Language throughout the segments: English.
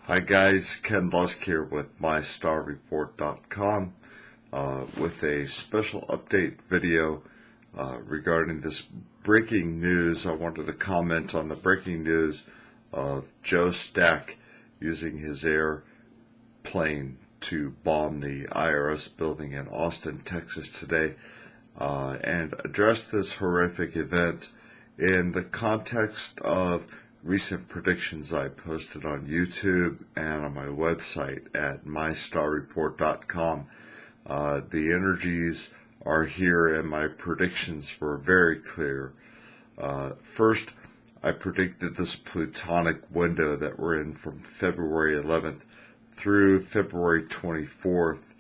Hi guys, Ken Lusk here with MyStarReport.com with a special update video regarding this breaking news. I wanted to comment on the breaking news of Joe Stack using his airplane to bomb the IRS building in Austin, Texas today, and address this horrific event in the context of recent predictions I posted on YouTube and on my website at MyStarReport.com. The energies are here and my predictions were very clear. First, I predicted this plutonic window that we're in from February 11th through February 24th,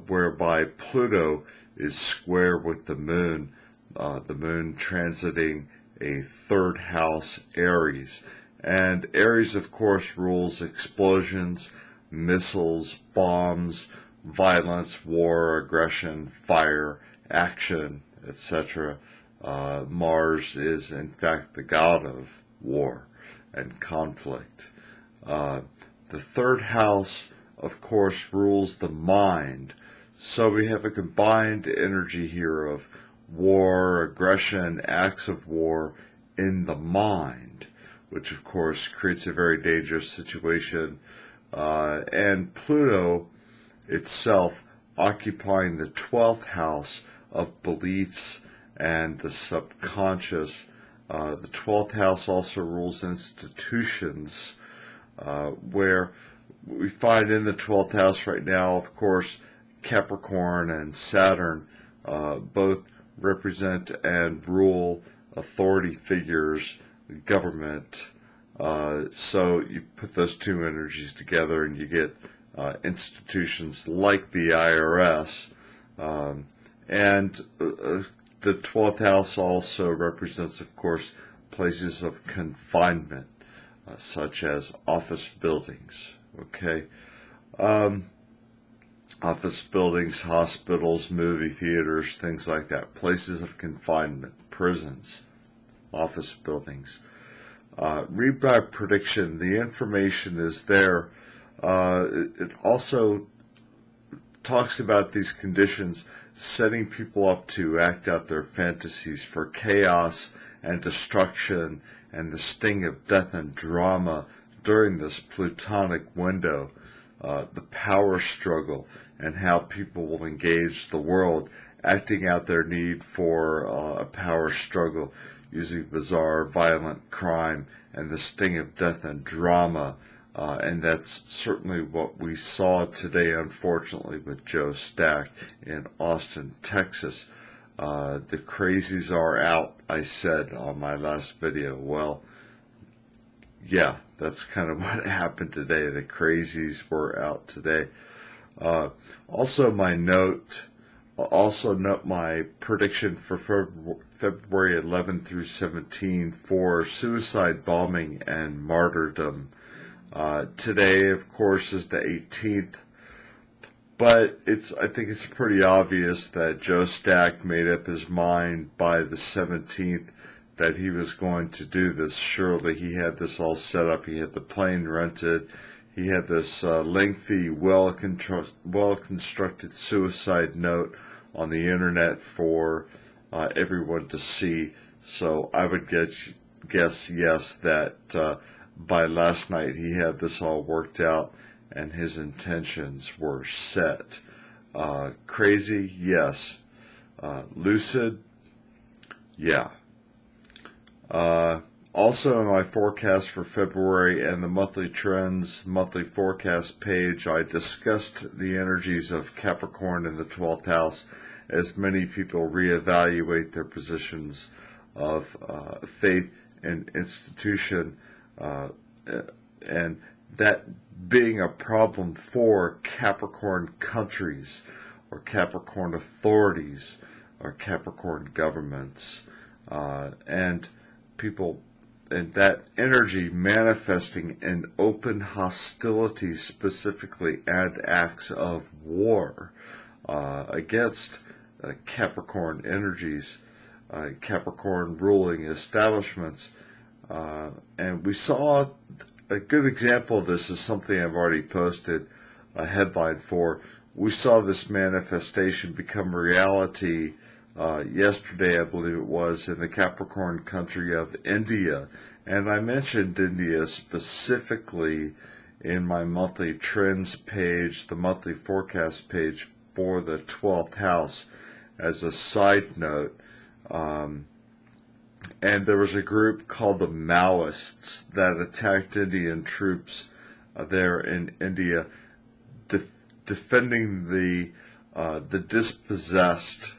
whereby Pluto is square with the moon transiting a third house, Aries. And Aries, of course, rules explosions, missiles, bombs, violence, war, aggression, fire, action, etc. Mars is, in fact, the god of war and conflict. The third house, of course, rules the mind. So we have a combined energy here of war, aggression, acts of war in the mind, which of course creates a very dangerous situation. And Pluto itself occupying the 12th house of beliefs and the subconscious. The 12th house also rules institutions, where we find in the 12th house right now, of course, Capricorn and Saturn both represent and rule authority figures, government. So you put those two energies together and you get institutions like the IRS. And the 12th house also represents, of course, places of confinement, such as office buildings. Okay. Office buildings, hospitals, movie theaters, things like that. Places of confinement, prisons, office buildings. Read my prediction. The information is there. It also talks about these conditions setting people up to act out their fantasies for chaos and destruction and the sting of death and drama during this plutonic window. The power struggle and how people will engage the world, acting out their need for a power struggle using bizarre, violent crime and the sting of death and drama. And that's certainly what we saw today, unfortunately, with Joe Stack in Austin, Texas. The crazies are out, I said on my last video. Well, yeah, that's kind of what happened today. The crazies were out today. Also note my prediction for February 11 through 17 for suicide bombing and martyrdom. Today, of course, is the 18th, but I think it's pretty obvious that Joe Stack made up his mind by the 17th that he was going to do this. Surely he had this all set up. He had the plane rented. He had this lengthy, well-constructed suicide note on the internet for everyone to see. So I would guess yes, that by last night he had this all worked out and his intentions were set. Crazy, yes. Lucid, yeah. Also in my forecast for February and the monthly trends, monthly forecast page, I discussed the energies of Capricorn in the 12th house as many people reevaluate their positions of faith and institution, and that being a problem for Capricorn countries or Capricorn authorities or Capricorn governments, and people, and that energy manifesting in open hostility specifically and acts of war against Capricorn energies, Capricorn ruling establishments. And we saw a good example of this is something I've already posted a headline for. We saw this manifestation become reality yesterday, I believe it was, in the Capricorn country of India. And I mentioned India specifically in my monthly trends page, the monthly forecast page for the 12th house, as a side note. And there was a group called the Maoists that attacked Indian troops there in India, defending the dispossessed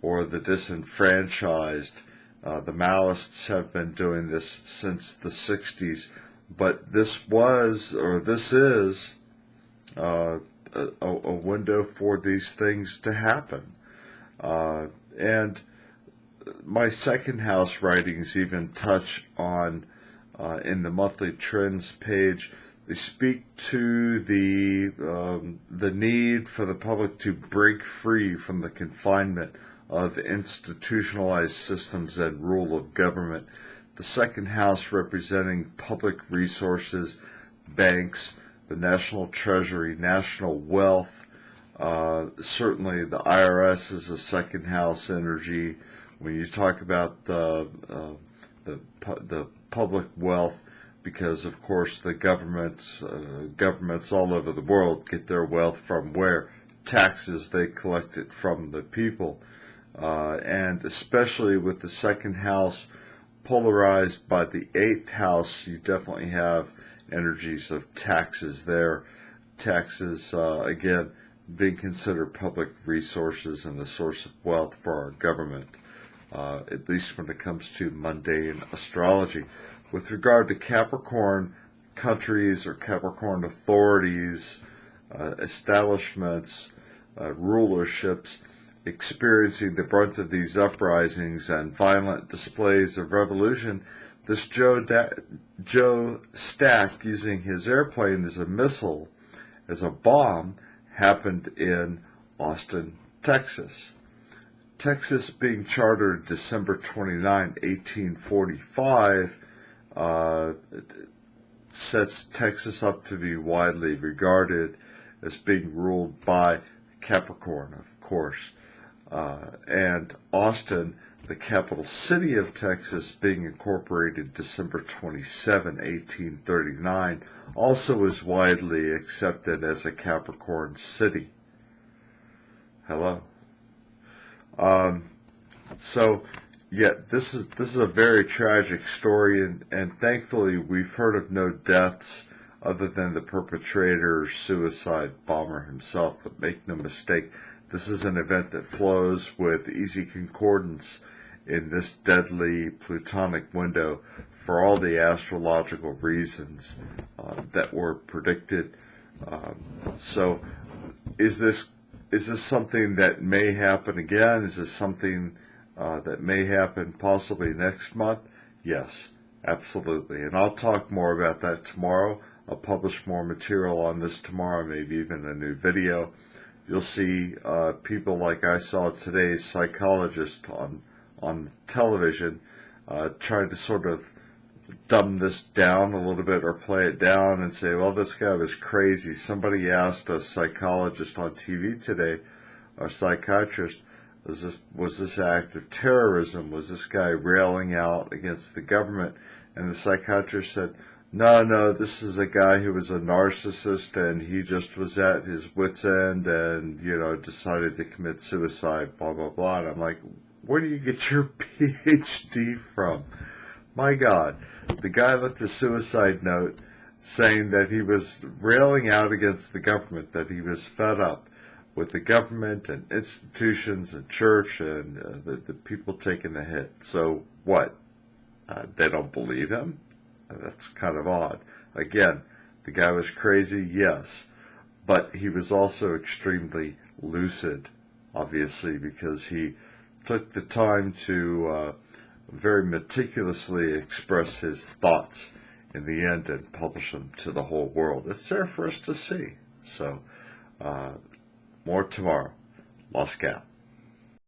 or the disenfranchised. The Maoists have been doing this since the 60s, but this is a window for these things to happen. And my second house writings even touch on, in the monthly trends page, they speak to the need for the public to break free from the confinement of institutionalized systems and rule of government. The second house representing public resources, banks, the national treasury, national wealth. Certainly the IRS is a second house energy. When you talk about the public wealth, because of course the governments all over the world get their wealth from where? Taxes. They collect it from the people. And especially with the second house polarized by the 8th house, you definitely have energies of taxes there. Taxes, again, being considered public resources and a source of wealth for our government, at least when it comes to mundane astrology. With regard to Capricorn countries or Capricorn authorities, establishments, rulerships, experiencing the brunt of these uprisings and violent displays of revolution, this Joe Stack, using his airplane as a missile, as a bomb, happened in Austin, Texas. Texas being chartered December 29, 1845, sets Texas up to be widely regarded as being ruled by Capricorn, of course. And Austin, the capital city of Texas, being incorporated December 27, 1839, also is widely accepted as a Capricorn city. Hello. So, yeah, this is a very tragic story, and thankfully we've heard of no deaths other than the perpetrator, suicide bomber himself. But make no mistake, this is an event that flows with easy concordance in this deadly plutonic window for all the astrological reasons that were predicted. So, is this something that may happen again? Is this something that may happen possibly next month? Yes, absolutely. And I'll talk more about that tomorrow. I'll publish more material on this tomorrow, maybe even a new video. You'll see people like I saw today's psychologist on television trying to sort of dumb this down a little bit or play it down and say, well, this guy was crazy. Somebody asked a psychologist on TV today, or psychiatrist, was this act of terrorism? Was this guy railing out against the government? And the psychiatrist said, no, this is a guy who was a narcissist and he just was at his wit's end and, decided to commit suicide, blah, blah, blah. And I'm like, where do you get your PhD from? My God, the guy left a suicide note saying that he was railing out against the government, that he was fed up with the government and institutions and church and the people taking the hit. So what? They don't believe him? That's kind of odd. Again, the guy was crazy, yes, but he was also extremely lucid, obviously, because he took the time to very meticulously express his thoughts in the end and publish them to the whole world. It's there for us to see. So, more tomorrow. Lost Cap.